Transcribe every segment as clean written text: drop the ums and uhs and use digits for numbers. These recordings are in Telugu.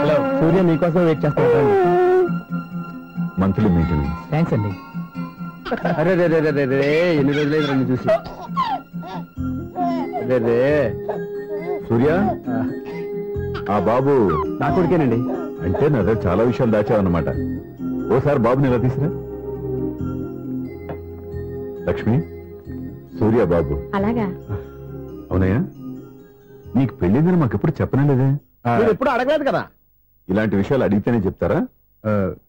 హలో, సూర్య మీకోసం వెయిట్ చేస్తాను. Monthly maintenance. థ్యాంక్స్ అండి. అరే రే రే రే రే, ఎన్ని రోజులైంది నన్ను చూసి. అరే రే సూర్య, ఆ బాబు నా కొడుకేనండి. అంటే నా దగ్గర చాలా విషయాలు దాచావన్నమాట. ఓసారి బాబుని ఎలా తీసురా. లక్ష్మి, సూర్య బాబు. అలాగా? అవునయ్యా, నీకు పెళ్ళిందని మాకెప్పుడు చెప్పనలేదే. మీరు ఎప్పుడు అడగలేదు కదా. ఇలాంటి విషయాలు అడిగితేనే చెప్తారా?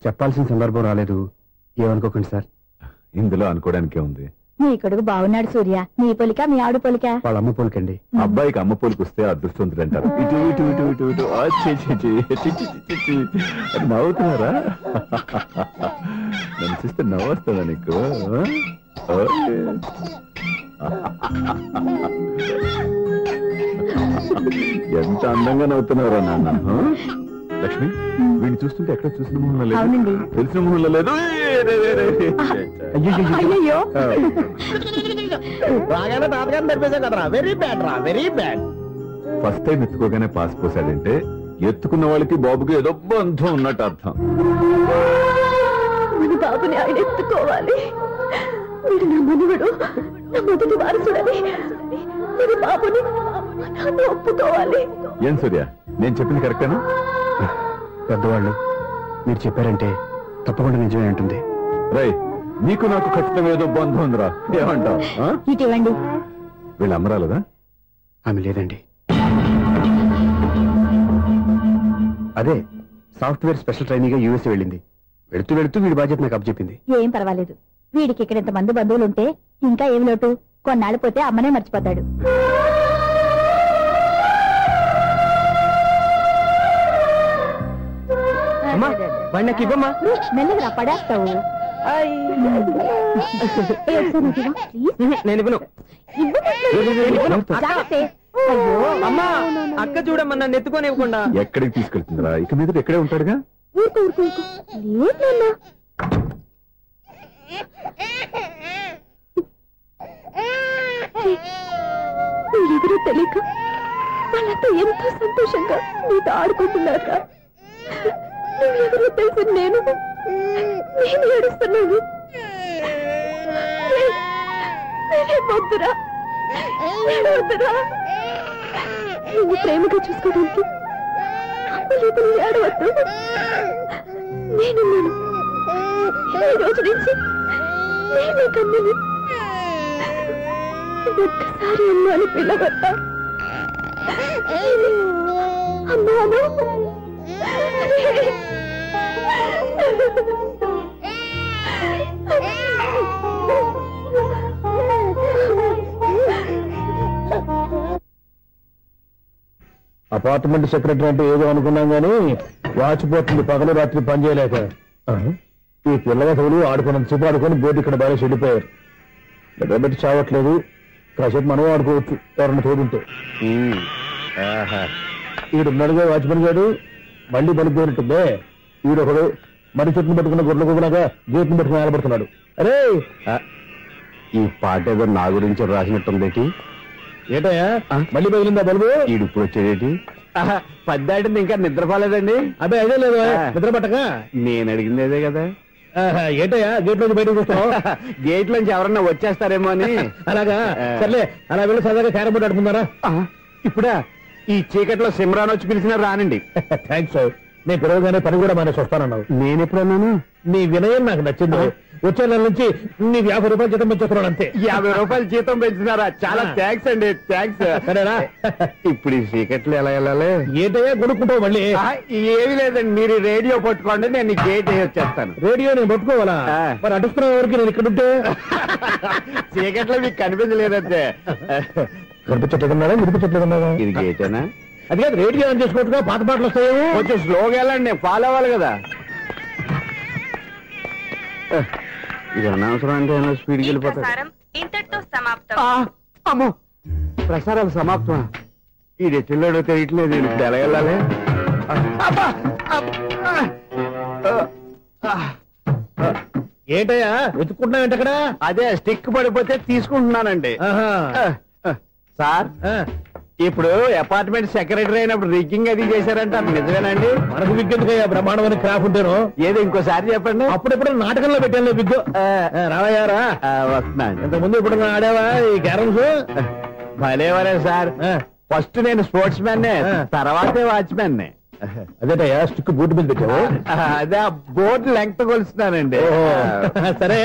చెప్పాల్సిన సందర్భం రాలేదు, ఏమనుకోకండి సార్. ఇందులో అనుకోవడానికే ఉంది. నీ కొడుకు బాగున్నాడు సూర్య. నీ పోలిక మీ ఆవిడ పోలిక? వాళ్ళ అమ్మ పోలికండి. అబ్బాయికి అమ్మ పోలికి వస్తే అదృష్టవంతుడు అంటారు. ఇటు ఇటు ఇటు ఇటు ఇటు అది నవ్వుతున్నారా? నన్ను చూస్తే నవ్వొస్తుందా నీకు? ఎంత అందంగా నవ్వుతున్నారా నాన్న. లక్ష్మి, వీడిని చూస్తుంటే ఎక్కడ చూసిన మొహంలో లేదు, తెలిసిన మొహంలో లేదు. అయ్యో, బాగానే తాతగారిని నడిపేశాం కదరా. వెరీ బ్యాడ్ రా, వెరీ బ్యాడ్. ఫస్ట్ టైం ఎత్తుకోగానే పాస్ పోసాడంటే ఎత్తుకున్న వాళ్ళకి బాబుకి ఏదో బంధం ఉన్నట్టు అర్థం. మన బాబుని ఆయన ఎత్తుకోవాలి. వీడు నా మనవడు, నా మొదటి వారసుడని మన బాబుని ఒప్పుకోవాలి. ఏం సూర్య, నేను చెప్పింది కరెక్టేనా? పెద్దవాళ్ళు మీరు చెప్పారంటే తప్పకుండా నిజమే ఉంటుంది. రై, నీకు నాకు ఖచ్చితంగా ఏదో బంధం ఉందిరా, ఏమంటావు? ఇటువంటి వీళ్ళు అమ్మరాలదా? ఆమె లేదండి. అదే సాఫ్ట్వేర్ స్పెషల్ ట్రైనింగ్ గా యూఎస్ వెళ్ళింది. వెళుతూ వెళుతూ వీడి బాధ్యత నాకు అప్పచెప్పింది. ఏం పర్వాలేదు. వీడికి ఇక్కడ ఇంతమంది బంధువులుంటే ఇంకా ఏం లోటు. కొన్నాళ్ళు పోతే అమ్మనే మర్చిపోతాడు. మెల్లగా పడేస్తావు. నేను ఇవ్వను. అమ్మా, అక్క చూడమ్మా, నన్ను ఎత్తుకొని ఇవ్వకుండా. ఎక్కడికి తీసుకెళ్తుందిరా? ఇక మీద ఎక్కడే ఉంటాడుగా. ఎవరో తెలియక వాళ్ళంతా ఎంతో సంతోషంగా నీతో ఆడుకుంటున్నారా? నువ్వెవరో తెలిసి నేను ఏడుస్తున్నాను. వద్దురా, నువ్వు ప్రేమగా చూసుకోవడానికి ఏడవద్దు. నేనున్నాను. ఈ రోజు నుంచి నేనే కన్నని. ఒక్కసారి అమ్మ అని పిల్లవద్దా? అమ్మాను. అపార్ట్మెంట్ సెక్రటరీ అంటే ఏదో అనుకున్నాం గానీ వాచిపోతుంది పగలు రాత్రి పని చేయలేక. ఈ పిల్లవసలు ఆడుకున్నంతసేపు ఆడుకొని బోర్డు ఇక్కడ బాగా చెడిపోయారు. నిద్రబెట్టి చావట్లేదు. కాసేపు మనం ఆడుకోవచ్చు ఎవరన్నా తోడుంటే. ఈడున్నాడుగా వాచ్మెన్ గారు, మళ్ళీ పడిపోయినట్టుందే. ఈడొకడు మరి చెట్టును పట్టుకున్న గొడ్ల కులాగా గేట్ని పట్టుకుని నిలబడుతున్నాడు. అరే, ఈ పాట ఏదో నా గురించి రాసినట్టుంది. ఏటయ్యా, మళ్ళీ పగిలిందా బల్బు? ఈడు ఇప్పుడు వచ్చేదేటి? పద్దాటింది ఇంకా నిద్రపోలేదండి. అదే అదే లేదు, నిద్ర పట్టక. నేను అడిగింది అదే కదా. ఏటయ్యా, గేట్ నుంచి బయటకు చూస్తావు? గేట్ నుంచి ఎవరన్నా వచ్చేస్తారేమో అని. అలాగా, సర్లే, అలా వెళ్ళి సరదాగా క్యారం బోర్డు ఆడుకుందారా? ఇప్పుడా? ఈ చీకట్లో సిమ్రాన్ వచ్చి పిలిచినా రానండి. థ్యాంక్స్. నేను పిలవగానే పని కూడా మానేసి వస్తానన్నావు. నేను ఎప్పుడన్నాను? నీ వినయం నాకు నచ్చింది. వచ్చే నెల నుంచి నీ 50 రూపాయలు జీతం పెంచుతున్నాడు అంతే. 50 రూపాయలు జీతం పెంచుతున్నారా? చాలా థ్యాంక్స్ అండి. థ్యాంక్స్. సరేనా? ఇప్పుడు ఈ చీకట్లు ఎలా వెళ్ళాలి? ఏదయ్యా కొనుక్కుంటావు మళ్ళీ? ఏమీ లేదండి, మీరు రేడియో పట్టుకోండి, నేను గేట్ వచ్చేస్తాను. రేడియో నేను పట్టుకోవాలా? మరి అడుస్తున్న వరకు నేను ఇక్కడ ఉంటే చీకట్లో మీకు కనిపించలేదంటే. కనిపించట్లేదన్నారా? వినిపించట్లేదన్నారా? ఇది గేటేనా? అది కాదు, రేడియో ఆన్ చేసుకోవచ్చుగా, పాత పాటలు వస్తాయేమో. కొంచెం స్లోగా వెళ్ళండి, ఫాలో అవ్వాలి కదా. ఇది అనవసరం అంటే స్పీడ్కి వెళ్ళిపోతాడు. అమ్మో, ప్రసారాలు సమాప్తమా? ఇది ఎట్టిల్లాడో తెలియట్లేదు. ఇప్పుడు ఎలా వెళ్ళాలి? ఏంటయ్యా వెతుక్కుంటున్నావు ఏంటి అక్కడ? అదే స్టిక్ పడిపోతే తీసుకుంటున్నానండి. సార్, ఇప్పుడు అపార్ట్మెంట్ సెక్రటరీ అయినప్పుడు రిగ్గింగ్ అది చేశారంట, నిజమేనండి? మనకు విగ్గెందుకయ్యా బ్రహ్మాండమైన క్రాఫ్ ఉంటాను. ఏదో ఇంకోసారి చెప్పండి. అప్పుడెప్పుడు నాటకంలో పెట్టాను విగ్గు. రావయ్యారా? వస్తున్నాను. ఇంతకుముందు ఇప్పుడు ఆడావా ఈ క్యారమ్స్? భలేవరే సార్. ఫస్ట్ నేను స్పోర్ట్స్ మ్యాన్, తర్వాతే వాచ్మెన్. అదేటయ్యా స్టిక్ బూట్ మీద పెట్టావు. అదే బోర్డు లెంగ్త్ కొలుస్తున్నానండి. సరే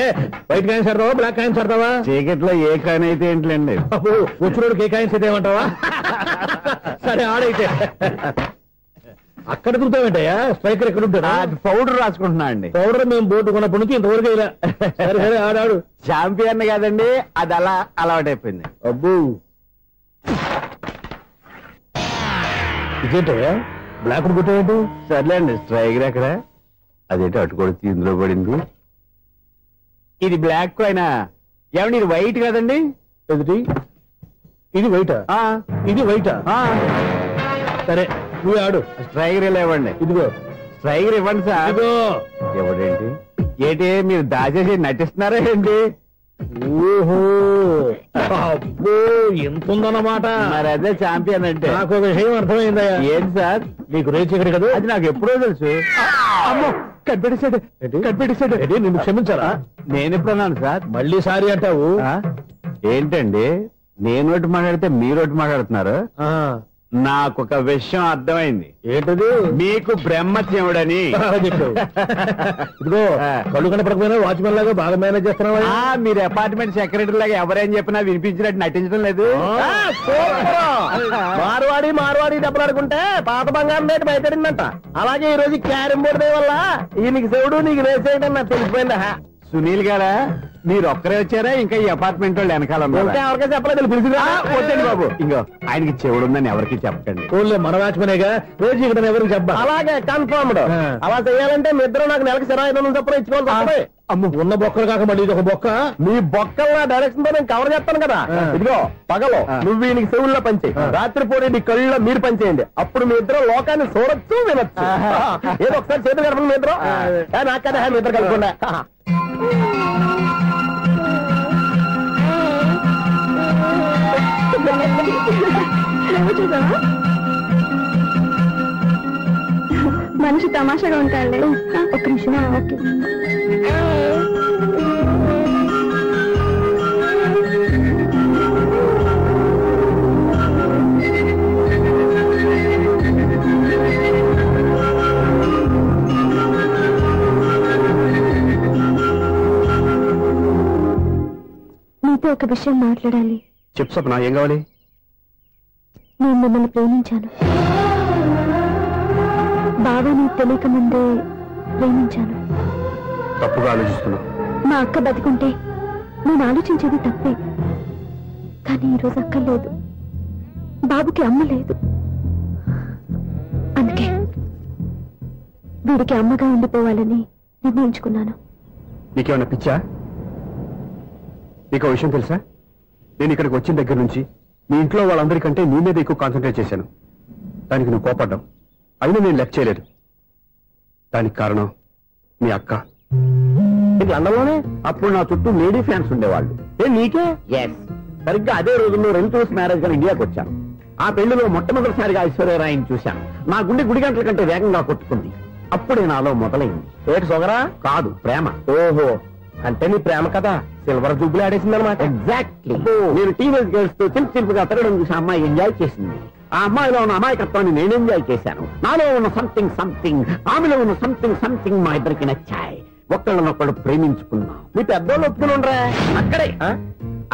వైట్ కాయిన్స్ ఆడతావా బ్లాక్ కాయిన్స్ ఆడతావా? చీకట్ లో ఏ కాయిన్ అయితే ఏంటండి, వచ్చినోడికి ఏ కాయిన్స్ అయితే ఏమంటావా? సరే ఆడైతే. అక్కడ దొరుకుతావేంటయ్యా? స్ట్రైకర్ ఎక్కడ ఉంటాడా? పౌడర్ రాసుకుంటున్నా అండి. పౌడర్ మేము బోర్డు కొన్నప్పటి నుంచి ఇంతవరకు ఇలా. సరే సరే ఆడాడు. ఛాంపియన్ కాదండి, అది అలా అలవాటైపోయింది. అబ్బు ఇదేంటయ్యా బ్లాక్ కొట్టాడు? సర్లేండి. స్ట్రైకర్ ఎక్కడ? అదేంటి అటుకొడితే ఇందులో పడింది. ఇది బ్లాక్ అయినా ఏమండి, ఇది వైట్ కదండి? ఎదుటి ఇది వైటా? ఇది వైటా? సరే నువ్వు ఆడు. స్ట్రైకర్ ఇలా ఇవ్వండి. ఇదిగో స్ట్రైకర్ ఇవ్వండి సార్. ఇదిగో. ఎవడేంటి ఏంటి మీరు దాచేసి నటిస్తున్నారా ఏంటి? ఓహో అబ్బో ఎంత ఉందన్నమాట. మరి అదే ఛాంపియన్ అంటే. నాకు విషయం అర్థమైందయ్యా. ఏంటి సార్? నీకు రేచకడి కదా? అది నాకు ఎప్పుడో తెలుసు. అమ్మో కనిపెట్టేశాడు, కనిపెట్టేశాడు. నిన్ను క్షమించాలా? నేను ఎప్పుడన్నాను సార్? మళ్ళీ సారీ అంటావు? ఏంటండి నేను ఒకటి మాట్లాడితే మీరు ఒకటి మాట్లాడుతున్నారు? నాకు ఒక విషయం అర్థమైంది. ఏంటది? మీకు బ్రహ్మత్యముడని చెప్పావు. ఇదిగో కళ్ళు కనపడకపోయినా వాచ్మెన్ లాగా బాగా మేనేజ్ చేస్తున్నావా? మీరు అపార్ట్మెంట్ సెక్రటరీ లాగా ఎవరేం చెప్పినా వినిపించినట్టు నటించడం లేదు. మార్వాడి దెబ్బలాడుకుంటే పాత బంగారం రేటు బయటడిందంట. అలాగే ఈ రోజు క్యారం బోర్డు వల్ల ఈయనకి శివుడు నీకు రేసేయడం నాకు తెలిసిపోయిందా? సునీల్ గారా మీరు ఒక్కరే వచ్చారా? ఇంకా ఈ అపార్ట్మెంట్ వాళ్ళు వెనకాల ఎవరికీ చెప్పలేదు. వద్దండి బాబు, ఇంకో ఆయనకి చెవుడు ఉందని ఎవరికి చెప్పకండి. ఓన్లీ మన వాచ్మనేగా రోజు ఇక్కడ ఎవరికి చెప్పా. అలాగే కన్ఫర్మ్డ్. అలా చేయాలంటే మీ ఇద్దరు నాకు నెలకి 25,000 చొప్పున ఇచ్చుకోవాలి. అమ్మ ఉన్న బొక్కలు కాక మళ్ళీ ఇది ఒక బొక్క. మీ బొక్కల డైరెక్షన్ తో నేను కవర్ చేస్తాను కదా. ఇదిగో పగలో నువ్వు ఈయనకి చెవుల్లో పనిచేయి, రాత్రిపూట నీ కళ్ళలో మీరు పనిచేయండి. అప్పుడు మీ ఇద్దరు లోకాన్ని చూడొచ్చు వినొచ్చు. ఏదో ఒకసారి చేతులు కలపండి మీ ఇద్దరు. నాకు కదా మీ ఇద్దరు కలపకుండా. మనిషి తమాషాగా ఉంటాడు. ఒక నిమిషం. ఓకే నీతో ఒక విషయం మాట్లాడాలి. చెప్పు సప్న, ఏం కావాలి? నేను మిమ్మల్ని ప్రేమించాను. బాగా నీకు తెలియక ముందే ప్రేమించాను. తప్పుగా ఆలోచిస్తున్నా. మా అక్క బతికుంటే నేను ఆలోచించేది తప్పే. కానీ ఈరోజు అక్క లేదు, బాబుకి అమ్మ లేదు. అందుకే వీడికి అమ్మగా ఉండిపోవాలని నిర్ణయించుకున్నాను. నీకేమన్నా పిచ్చా? నీకు విషయం తెలుసా? నేను ఇక్కడికి వచ్చిన దగ్గర నుంచి మీ ఇంట్లో వాళ్ళందరికంటే నీ మీద ఎక్కువ కాన్సన్ట్రేట్ చేశాను. దానికి నువ్వు కోపడ్డావు, అయినా నేను లెక్క చేయలేదు. దానికి కారణం మీ అక్క. లండన్లోనే అప్పుడు నా చుట్టూ లేడీ ఫ్యాన్స్ ఉండేవాళ్ళు. నీకే? ఎస్, సరిగ్గా అదే రోజుల్లో రెంటూస్ మ్యారేజ్ గా ఇండియాకి వచ్చాను. ఆ పెళ్లిలో మొట్టమొదటిసారిగా ఐశ్వర్యరాయని చూశాను. నా గుండె గుడి గంటల కంటే వేగంగా కొట్టుకుంది. అప్పుడే నాలో మొదలైంది. ఏటి సొగరా? కాదు, ప్రేమ. ఓహో, అంటే నీ ప్రేమ కదా సిల్వర్ జూబ్లీ ఆడేసింది అనమాట. ఎగ్జాక్ట్లీ. నేను టీనేజ్ గర్ల్స్ తో చిలుపుగా తిరగడం చూసి అమ్మాయి ఎంజాయ్ చేసింది. ఆ అమ్మాయిలో ఉన్న అమాయకత్వాన్ని నేను ఎంజాయ్ చేశాను. నాలో ఉన్న సంథింగ్, ఆమెలో ఉన్న సంథింగ్ మా ఇద్దరికి నచ్చాయి. ఒక్కళ్ళనొక్కడు ప్రేమించుకున్నాం. మీ పెద్దోళ్ళు ఒప్పుకుని ఉండరా?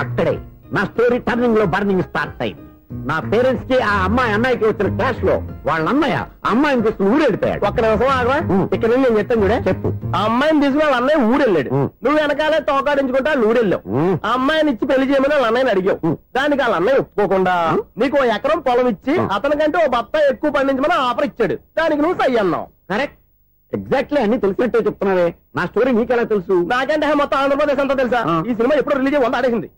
అక్కడే నా స్టోరీ టర్నింగ్ లో బర్నింగ్ స్టార్ట్ అయింది. నా పేరెంట్స్ కి ఆ అమ్మాయి అన్నయ్యకి వచ్చిన క్లాష్ లో వాళ్ళ అన్నయ్య అమ్మాయిని తీసుకుని ఊరెళ్ళిపోయాడు. ఒక్క నిమిషం ఆగరా, ఇక్కడ నేను చెప్తాను కూడా. చెప్పు. ఆ అమ్మాయిని తీసుకుని వాళ్ళ అన్నయ్య ఊరెళ్ళాడు. నువ్వు వెనకాలే తోకాడించుకుంటా ఊరెళ్ళావు. ఆ అమ్మాయిని ఇచ్చి పెళ్లి చేయమని వాళ్ళ అన్నయ్యని అడిగావు. దానికి వాళ్ళ అన్నయ్య ఒప్పుకోకుండా నీకు 1 ఎకరం పొలం ఇచ్చి అతనికంటే ఓ బత్త ఎక్కువ పండించమని ఆఫర్ ఇచ్చాడు. దానికి నువ్వు సై అన్నావు. కరెక్ట్, ఎగ్జాక్ట్లీ అన్ని తెలిసినట్టే చెప్తున్నావే. నా స్టోరీ నీకెలా తెలుసు? నాకంటే మొత్తం ఆంధ్రప్రదేశ్ అంతా తెలుసా? ఈ సినిమా ఎప్పుడు రిలీజ్ అయ్యి 100 ఆడేసింది.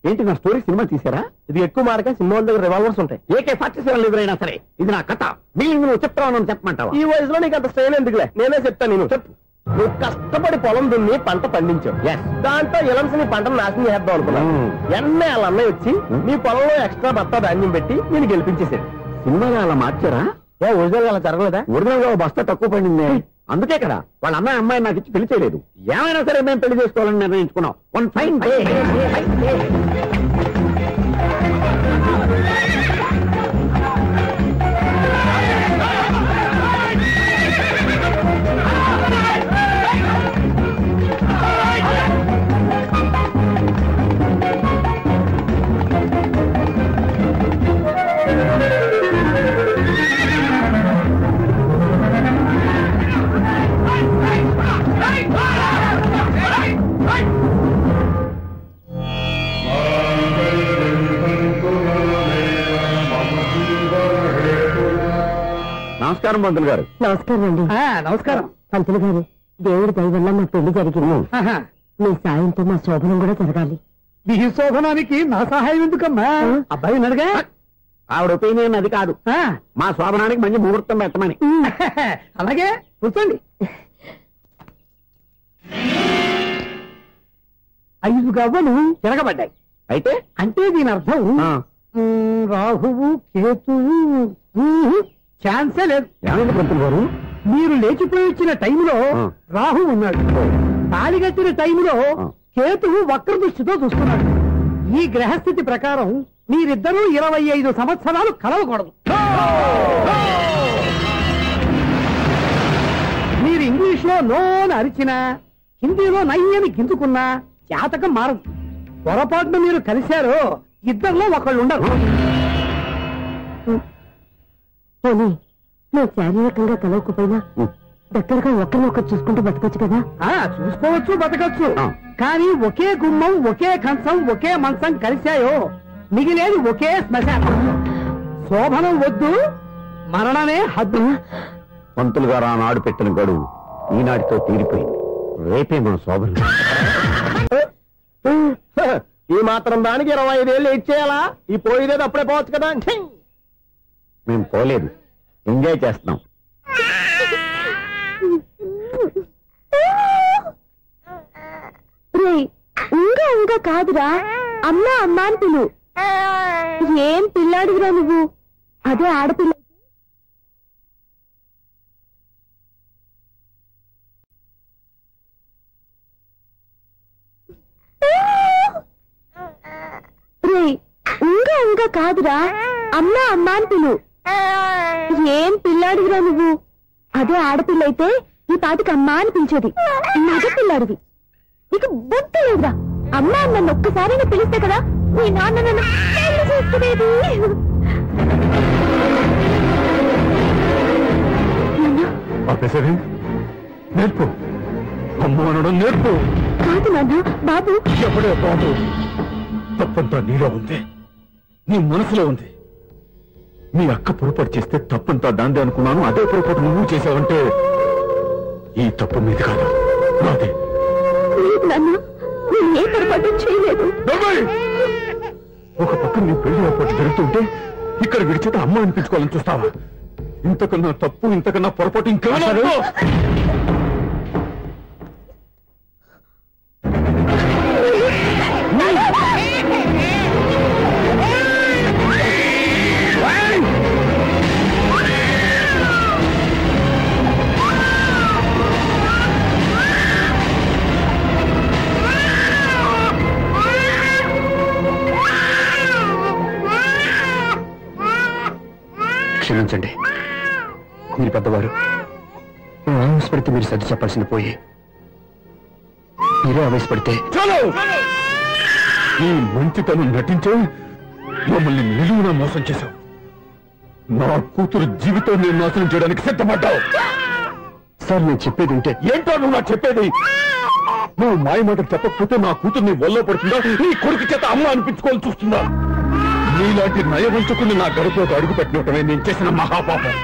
ఏంటి నా స్టోరీ సినిమా తీసారా? ఇది ఎక్కువ మార్క సినిమా దగ్గర రివాల్వర్స్ ఉంటాయి. AK-47 ఎదురైనా సరే ఇది నా కథ. మీరు నువ్వు చెప్తావు చెప్పమంటావా? ఈ వయసులో నీకు అంత స్ట్రెయిన్ ఎందుకులే, నేనే చెప్తాను. నేను చెప్పు. నువ్వు కష్టపడి పొలం దున్ని పంట పండించావు. దాంట్లో ఇలమ్స్ నీ పంటను నాశనం చేద్దాం అనుకున్నాను. ఎన్నే వాళ్ళ అన్నయ్య వచ్చి నీ పొలంలో ఎక్స్ట్రా బస్తా ధాన్యం పెట్టి నేను గెలిపించేసాడు. సినిమాలో అలా మార్చారా? ఒరిజినల్ గా అలా జరగలేదా? ఒరిజినల్ గా బస్తా తక్కువ పడింది. అందుకే కదా వాళ్ళ అమ్మాయి అమ్మాయి నాకు ఇచ్చి పెళ్లి చేయలేదు. ఏమైనా సరే మేము పెళ్లి చేసుకోవాలని నిర్ణయించుకున్నాం. One fine day. నమస్కారం పంతులు గారు. నమస్కారం అండి. నమస్కారం పంతులు గారు. దేవుడి దయ వల్ల మా పెళ్లి జరిగింది. మీ సాయంతో మా శోభనం కూడా జరగాలి. ఈ శోభనానికి నా సహాయం ఎందుకమ్మా? అబ్బాయి అడగా. ఆవిడ ఒపీనియన్ అది కాదు. మా శోభనానికి మంచి ముహూర్తం పెట్టమని. అలాగే కూర్చోండి. 5 గవ్వలు తిరగబడ్డాయి. అయితే అంటే దీని అర్థం రాహువు కేతువు ఛాన్సే లేదు. ఏమైంది పంతులు గారు? మీరు లేచిపోయి వచ్చిన టైంలో రాహు ఉన్నాడు. తాళిగట్టిన టైంలో కేతువు వక్ర దృష్టితో చూస్తున్నాడు. ఈ గ్రహస్థితి ప్రకారం మీరిద్దరూ 25 సంవత్సరాలు కలవకూడదు. మీరు ఇంగ్లీష్ లో నోని అరిచినా, హిందీలో నయ్యని గింజుకున్నా జాతకం మారదు. పొరపాటున మీరు కలిశారో ఇద్దరిలో ఒకళ్ళు ఉండరు. పోనీ నువ్వు శారీరకంగా కలవకపోయినా దగ్గరగా ఒకరినొకరు చూసుకుంటూ బతకొచ్చు కదా? చూసుకోవచ్చు, బతకచ్చు. కానీ ఒకే గుమ్మం, ఒకే కంచం, ఒకే మంచం కలిశాయో మిగిలేది ఒకే శ్మశానం. శోభనం వద్దు, మరణమే హద్దు. పంతులు గారు ఆనాడు పెట్టిన గడువు ఈనాటితో తీరిపోయింది. రేపే మన శోభనం. ఈ మాత్రం దానికి 25 ఏళ్ళు ఇచ్చేయాలా? ఈ పోయేదేది అప్పుడే పోవచ్చు కదా. మేము పోలేదు, ఎంజాయ్ చేస్తున్నాం. ఇంకా ఇంకా కాదురా, అమ్మా అమ్మా అని పిలు. ఏం పిల్లాడివిరా నువ్వు? అదే ఆడపిల్ల. ఇంకా ఇంకా కాదురా, అమ్మా అమ్మా అని పిలు. ఏం పిల్లాడివిరా నువ్వు? అదే ఆడపిల్ల అయితే ఈ పాటికి అమ్మా అని పిలిచేది. మగ పిల్లాడివి, నీకు బుద్ధి లేదురా. అమ్మా నన్ను ఒక్కసారైనా పిలిస్తే కదా మీ నాన్న నన్ను పెళ్లి చేసుకునేది. నేర్పు, అమ్మ అనడం నేర్పు. కాదు నాన్న, బాబు. ఎప్పుడే బాబు, తప్పంతా నీలో ఉంది, నీ మనసులో ఉంది. మీ అక్క పొరపాటు చేస్తే తప్పంతా దాందే అనుకున్నాను. అదే పొరపాటు నువ్వు చేసావంటే ఈ తప్పు మీది కాదు, నాదే. నాన్న, నేను ఏ పొరపాటు చేయలేదు. ఒక పక్కన నీ పెళ్లి ఏర్పాటు జరుగుతుంటే ఇక్కడ విడిచేత అమ్మ అనిపించుకోవాలని చూస్తావా? ఇంతకన్నా తప్పు, ఇంతకన్నా పొరపాటు ఇంకేమన్నా? క్షమించండి, మీరు పెద్దవారు. ఆవేశపడితే మీరు సర్ది చెప్పాల్సింది పోయి మీరే ఆవేశపడితే. ఈ మంచితనం నటించే మమ్మల్ని నిలువునా మోసం చేశావు. నా కూతురు జీవితాన్ని నాశనం చేయడానికి సిద్ధపడ్డావు. సార్, నేను చెప్పేది ఉంటే. ఏంటో నువ్వు నాకు చెప్పేది? నువ్వు మాయ మాట చెప్పకపోతే నా కూతుర్ని ఒళ్ళో పడుతుందా? ఈ కొడుకు చేత అమ్మ అనిపించుకోవాలని చూస్తుందా? నీలాంటి నయవంచుకుని నా గడపలోకి అడుగు పెట్టినట్టమే నేను చేసిన మహాపాపం.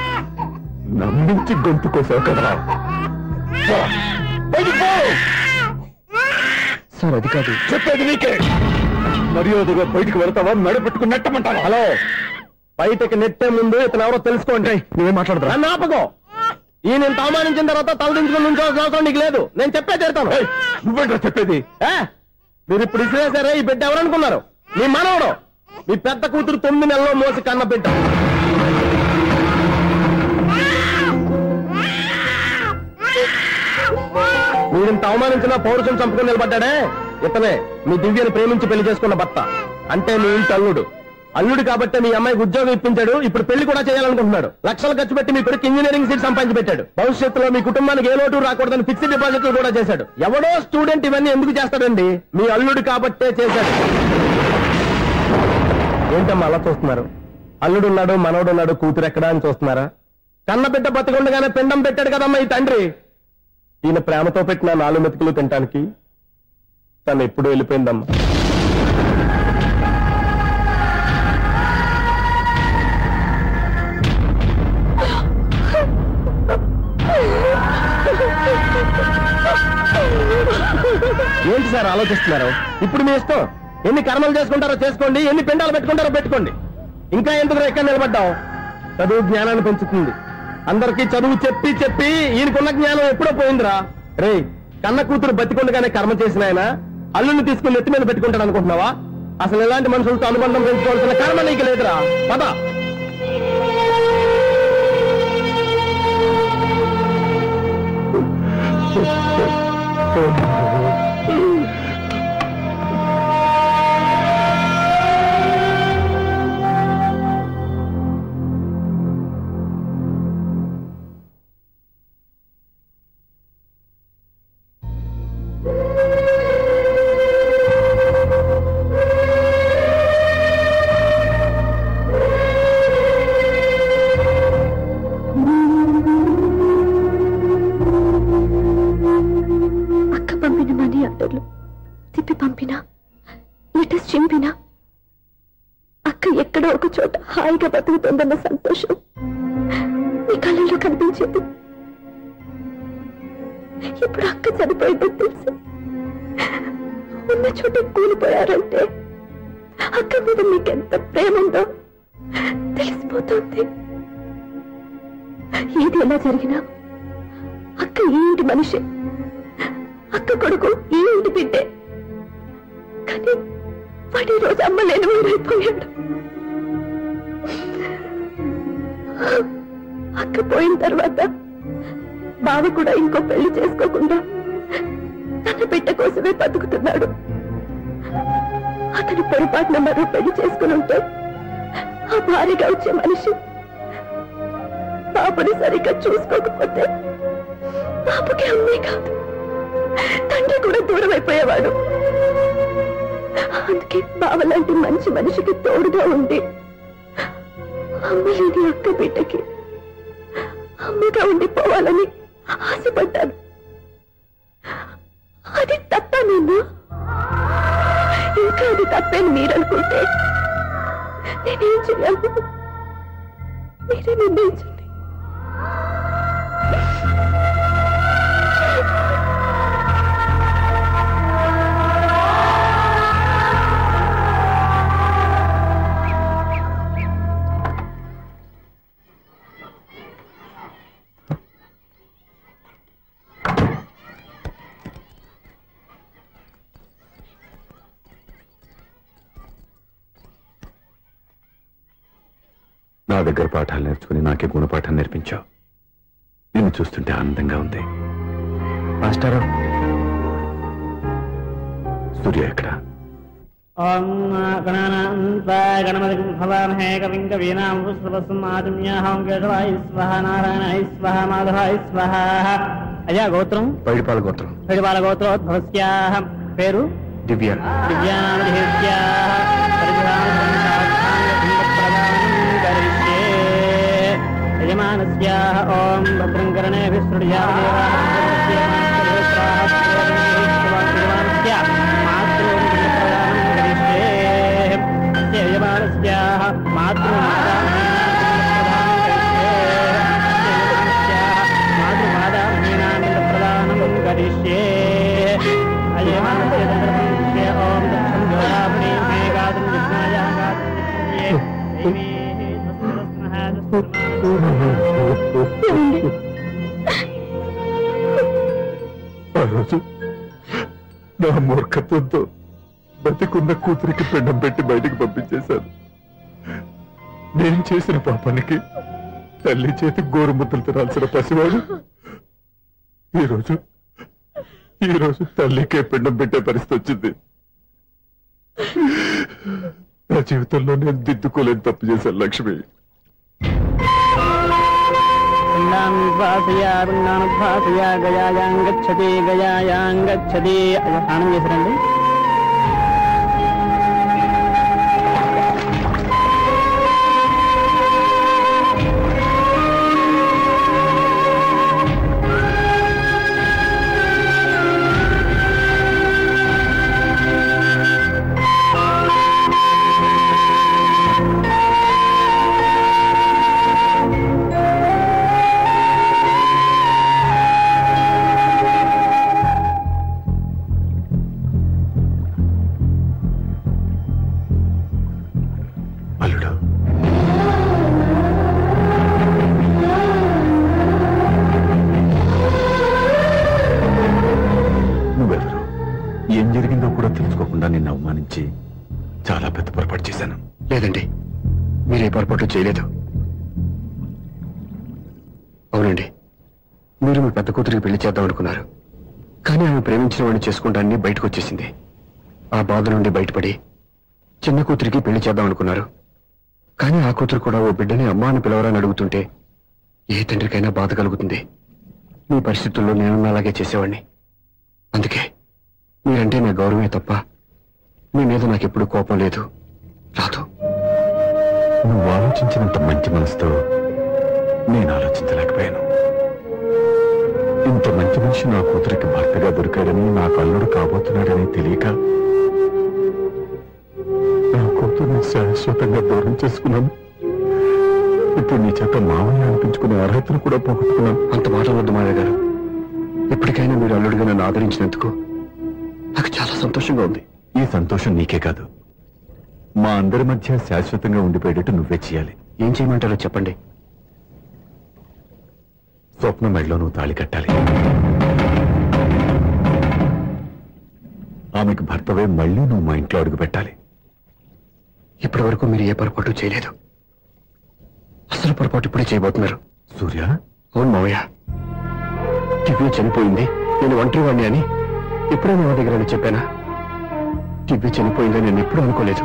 నమ్మించి గొంతు కోసావు కదా. సార్, అది కాదు. చెప్పేది నీకే. మర్యాదగా బయటకు వెళ్తావా? మెడ పెట్టుకుని నెట్టమంటావా? హలో, బయటకు నెట్టే ముందు ఇతను ఎవరో తెలుసుకోండి. నువ్వేం మాట్లాడతా? నన్ను ఆపకో. ఈయన ఇంత అవమానించిన తర్వాత తలదించుకుని ఉంచాల్సిన అవసరం నీకు లేదు. నేను చెప్పే తీరుతాను. నువ్వేంటో చెప్పేది? మీరు ఇప్పుడు ఇసిరేసారే, ఈ బిడ్డ ఎవరనుకున్నారు? మీ మనవడు, మీ పెద్ద కూతురు 9 నెలల్లో మోసి కన్న బిడ్డ. మీరింత అవమానించిన పౌరుషం చంపుకుని నిలబడ్డాడే ఇతనే మీ దివ్యని ప్రేమించి పెళ్లి చేసుకున్న భర్త. అంటే మీ ఇంటి అల్లుడు. అల్లుడు కాబట్టి మీ అమ్మాయికి ఉద్యోగం ఇప్పించాడు. ఇప్పుడు పెళ్లి కూడా చేయాలనుకుంటున్నాడు. లక్షలు ఖర్చు పెట్టి మీ కొడుకు ఇంజనీరింగ్ సీట్ సంపాదించి పెట్టాడు. భవిష్యత్తులో మీ కుటుంబానికి ఏ లోటు రాకూడదని ఫిక్స్డ్ డిపాజిట్లు కూడా చేశాడు. ఎవడో స్టూడెంట్ ఇవన్నీ ఎందుకు చేస్తాడండి? మీ అల్లుడు కాబట్టే చేశాడు. ఏంటమ్మా అలా చూస్తున్నారు? అల్లుడున్నాడు, మనవడున్నాడు, కూతురు ఎక్కడా అని చూస్తున్నారా? కన్న బిడ్డ బతికుండగానే పిండం పెట్టాడు కదమ్మా ఈ తండ్రి. ఈయన ప్రేమతో పెట్టిన 4 మెతుకులు తినటానికి తను ఎప్పుడు వెళ్ళిపోయిందమ్మా. ఏంటి సార్ ఆలోచిస్తున్నారు? ఇప్పుడు మీ ఇష్టం. ఎన్ని కర్మలు చేసుకుంటారో చేసుకోండి, ఎన్ని పిండాలు పెట్టుకుంటారో పెట్టుకోండి. ఇంకా ఎందుకు ఎక్కడ నిలబడ్డావు? చదువు జ్ఞానాన్ని పెంచుతుంది. అందరికీ చదువు చెప్పి చెప్పి ఈయనకున్న జ్ఞానం ఎప్పుడో పోయిందిరా. రే, కన్న కూతురు బతికొండగానే కర్మ చేసిన ఆయన అల్లుని తీసుకుని నెత్తి మీద పెట్టుకుంటాడు అనుకుంటున్నావా? అసలు ఇలాంటి మనుషులతో అనుబంధం పెంచుకోవాల్సిన కర్మ నీకు లేదురా. పద. తిప్పి పంపినా, లెటర్స్ చింపినా అక్క ఎక్కడో ఒక చోట హాయిగా బతుకుతుందన్న సంతోషం నీ కళ్ళల్లో కనిపించింది. ఇప్పుడు అక్క చనిపోయిందని తెలుసు. ఉన్న చోట కూలిపోయారంటే అక్క మీద నీకెంత ప్రేమ ఉందో తెలిసిపోతుంది. ఏది ఎలా జరిగినా అక్క ఈ ఇంటి మనిషి, అక్క కొడుకు ఈ ఇంటి బిడ్డే. కానీ వాడి రోజు అమ్మ లేని వీరైపోయాడు. అక్క పోయిన తర్వాత బావ కూడా ఇంకో పెళ్లి చేసుకోకుండా తన బిడ్డ కోసమే బతుకుతున్నాడు. అతను పొరపాటున మరో పెళ్లి చేసుకుని ఉంటే ఆ భార్యగా వచ్చే మనిషి పాపని సరిగ్గా చూసుకోకపోతే పాపకి అమ్మే కాదు తండ్రి కూడా దూరం అయిపోయేవాడు. అందుకే బావలాంటి మంచి మనిషికి తోడుగా ఉండి అమ్మ లేని అక్క బిడ్డకి అమ్మగా ఉండిపోవాలని ఆశపడ్డాను. అది తప్ప నేను ఇంకా అది తప్పని మీరనుకుంటే నేనేం చేయాలి? మీరే నిర్ణయించండి. నా దగ్గర పాఠాలు నేర్చుకుని నాకే గుణపాఠం నేర్పించావు. నిన్ను చూస్తుంటే ఆనందంగా ఉంది. మాస్టారు, సూర్య ఎక్కడ? అయ్యా గోత్రం పైడిపాల గోత్రం. పైడిపాల గోత్రోద్భవస్యా పేరు దివ్య. యజమానస్యాః ఓం భద్రం కర్ణేభిః రోజు నా మూర్ఖత్వంతో బతికున్న కూతురికి పిండం పెట్టి బయటికి పంపించేశాను. నేను చేసిన పాపానికి తల్లి చేతి గోరుముద్దలు తినాల్సిన పసివాడు ఈరోజు తల్లికే పిండం పెట్టే పరిస్థితి వచ్చింది. నా జీవితంలో నేను దిద్దుకోలేని తప్పు చేశాను లక్ష్మి. గయాయాంగచ్చతి గయాయాంగచ్చతి స్నానం చేశారండి. ఏం జరిగిందో కూడా తెలుసుకోకుండా నిన్ను అవమానించి చాలా పెద్ద పొరపాటు చేశాను. లేదండి, మీరే పొరపాటు చేయలేదు. అవునండి, మీరు మీ పెద్ద కూతురికి పెళ్లి చేద్దాం అనుకున్నారు. కానీ ఆమె ప్రేమించిన వాడిని చేసుకుంటానని బయటకు వచ్చేసింది. ఆ బాధ నుండి బయటపడి చిన్న కూతురికి పెళ్లి చేద్దాం అనుకున్నారు. కానీ ఆ కూతురు కూడా ఓ బిడ్డని అమ్మా అని పిలవరని అడుగుతుంటే ఏ తండ్రికైనా బాధ కలుగుతుంది. మీ పరిస్థితుల్లో నేను అలాగే చేసేవాడిని. అందుకే మీరంటే నా గౌరవమే తప్ప మీ మీద నాకెప్పుడు కోపం లేదు, రాదు. నువ్వు ఆలోచించినంత మంచి మనసుతో నేను ఆలోచించలేకపోయాను. ఇంత మంచి మనిషి నా కూతురికి భర్తగా దొరికాడని, నా అల్లుడు కాబోతున్నాడని తెలియక నా కూతుర్ని శాశ్వతంగా దూరం చేసుకున్నాను. ఇప్పుడు నీ చేత మామయ్య అనిపించుకునే అర్హతను కూడా పోగొట్టుకున్నాను. అంత మాట వద్దు మావయ్య గారు. ఎప్పటికైనా మీరు అల్లుడిగా నన్ను ఆదరించినందుకు నాకు చాలా సంతోషంగా ఉంది. ఈ సంతోషం నీకే కాదు, మా అందరి మధ్య శాశ్వతంగా ఉండిపోయేటట్టు నువ్వే చేయాలి. ఏం చేయమంటారో చెప్పండి. స్వప్న మెడలో నువ్వు తాళి కట్టాలి. ఆమెకు భర్తవే మళ్ళీ నువ్వు మా ఇంట్లో అడుగు పెట్టాలి. ఇప్పటి వరకు మీరు ఏ పొరపాటు చేయలేదు. అసలు పొరపాటు ఇప్పుడే చేయబోతున్నారు. సూర్య, అవును మావయ్య, దివ్య చనిపోయింది, నేను ఒంటరి వాడిని అని ఎప్పుడైనా మా దగ్గర చెప్పానా? దివ్య చనిపోయిందని నేను ఎప్పుడూ అనుకోలేదు.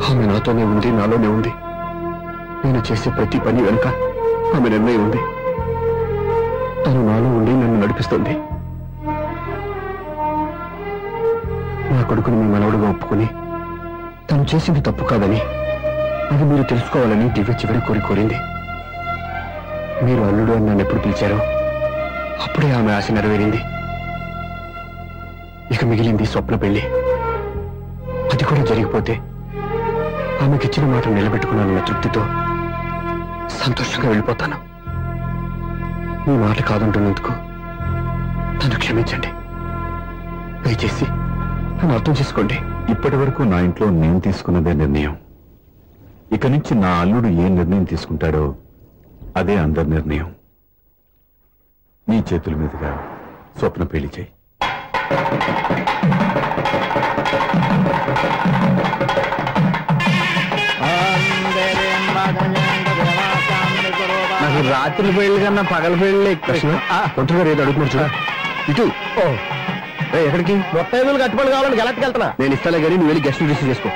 ఆమె నాతోనే ఉంది, నాలోనే ఉంది. నేను చేసే ప్రతి పని వెనుక ఆమె నిర్ణయం ఉంది. తను నాలో ఉండి నన్ను నడిపిస్తుంది. నా కొడుకుని మీ మనవడుగా ఒప్పుకుని తను చేసింది తప్పు కాదని, అది మీరు తెలుసుకోవాలని దివ్య చివరి కోరింది. మీరు అల్లుడు అని నన్ను ఎప్పుడు పిలిచారో అప్పుడే ఆమె ఆశ నెరవేరింది. ఇక మిగిలింది స్వప్న పెళ్లి. అది కూడా జరిగిపోతే ఆమెకిచ్చిన మాట నిలబెట్టుకున్నానన్న తృప్తితో సంతోషంగా వెళ్ళిపోతాను. మీ మాట కాదంటున్నందుకు నన్ను క్షమించండి. దయచేసి నన్ను అర్థం చేసుకోండి. ఇప్పటి వరకు నా ఇంట్లో నేను తీసుకున్నదే నిర్ణయం. ఇక నుంచి నా అల్లుడు ఏ నిర్ణయం తీసుకుంటాడో అదే అందరి నిర్ణయం. నీ చేతుల మీదుగా స్వప్న పెళ్లి చేయి. నాకు రాత్రి పెళ్లి కన్నా పగల పెళ్లి ఎక్కువ. ఒంటరిగా ఏదో అడుగుతున్నారు చూడ. ఇటు ఎక్కడికి? మొత్తం ఐదులు కట్టుబడి కావాలని గెలట్టుకు వెళ్తున్నా. నేను ఇస్తాలే కానీ నువ్వు వెళ్ళి గెస్ట్ రిసీవ్ చేసుకో.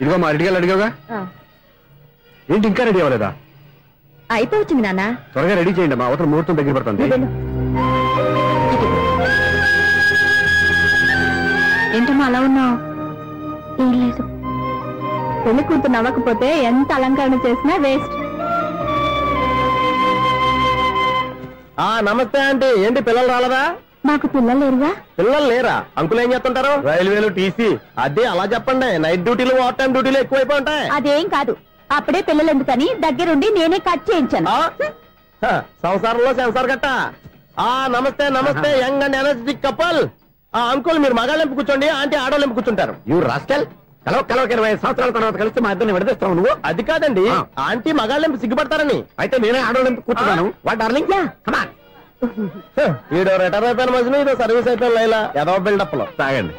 ఇదిగో మా రెడీగా అడిగావుగా, ఏంటి ఇంకా రెడీ అవ్వలేదా? అయిపోవచ్చింది నాన్న. త్వరగా రెడీ చేయండి, మా అవతల ముహూర్తం దగ్గర పడుతుంది. ఏంటమ్మా అలా ఉన్నావు? ఏం లేదు. పెళ్లి కూతురు నవ్వకపోతే ఎంత అలంకరణ చేసినా వేస్ట్. నమస్తే ఆంటీ. ఏంటి పిల్లలు రాలదా? మాకు పిల్లలు లేరుగా. పిల్లలు లేరా? అంకులు ఏం చేస్తుంటారు? రైల్వేలు, టీసీ. అదే అలా చెప్పండి. నైట్ డ్యూటీలు, ఓవర్ టైం డ్యూటీలు ఎక్కువైపోయి ఉంటాయి. అదేం కాదు, అప్పుడే పిల్లలు ఎందుకని దగ్గరుండి నేనే కట్ చేయించాను. సంసారంలో సెన్సార్ గట్ట. నమస్తే నమస్తే, young and energetic couple. Uncle మీరు మగాళ్ళెంపు కూర్చోండి, ఆంటీ ఆడోళ్ళెంపు కూర్చుంటారు. You rascal. కలవక 20 సంవత్సరాల తర్వాత కలిస్తే మా ఇద్దరిని విడదీస్తావు నువ్వు. అది కాదండి, ఆంటీ మగాళ్ళని సిగ్గుపడతారని. అయితే నేనే ఆడవాళ్ళని కూర్చున్నాను. What darling, come on. ఈడో రిటైర్ అయిపోయిన మధ్యన ఇదో సర్వీస్ అయిపోయిన లైలా ఏదో బిల్డప్ లో. తాగండి,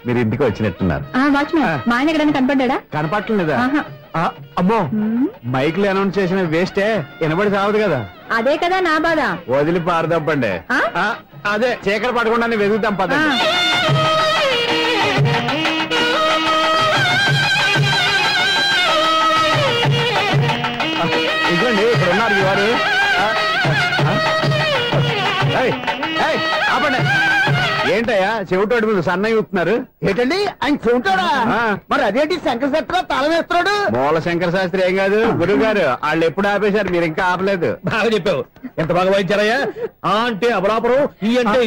మీరు ఇంటికి వచ్చినట్టున్నారు. వాచ్మెన్ మా ఆయన ఎక్కడైనా కనపడ్డా? కనపట్లేదా? అమ్మో, మైక్లు అనౌన్స్ చేసిన వేస్టే, వినబడి సావదు కదా. అదే కదా నా బాధ. వదిలి పారదప్పండి. అదే చీకటి పడకుండా వెతుకుతాం పదండి. ఇదిగోండి, ఇక్కడ ఉన్నారు మీ వారు. ఆపండి. ఏంటయ్యా చెవిటోడి మీద సన్నయ్య చూస్తున్నారు? ఏంటండి ఆయన చెబుతాడా? మరి అదేంటి శంకర శెట్టిలో తాళం వేస్తున్నాడు? మూల శంకర శాస్త్రి ఏం కాదు, గురువు గారు. వాళ్ళు ఎప్పుడు ఆపేశారు, మీరు ఇంకా ఆపలేదు. బాగా చెప్పావు. ఎంత బాగా వాయించారయ్యా. ఆ అంటే అబలాపురం, ఈ అంటే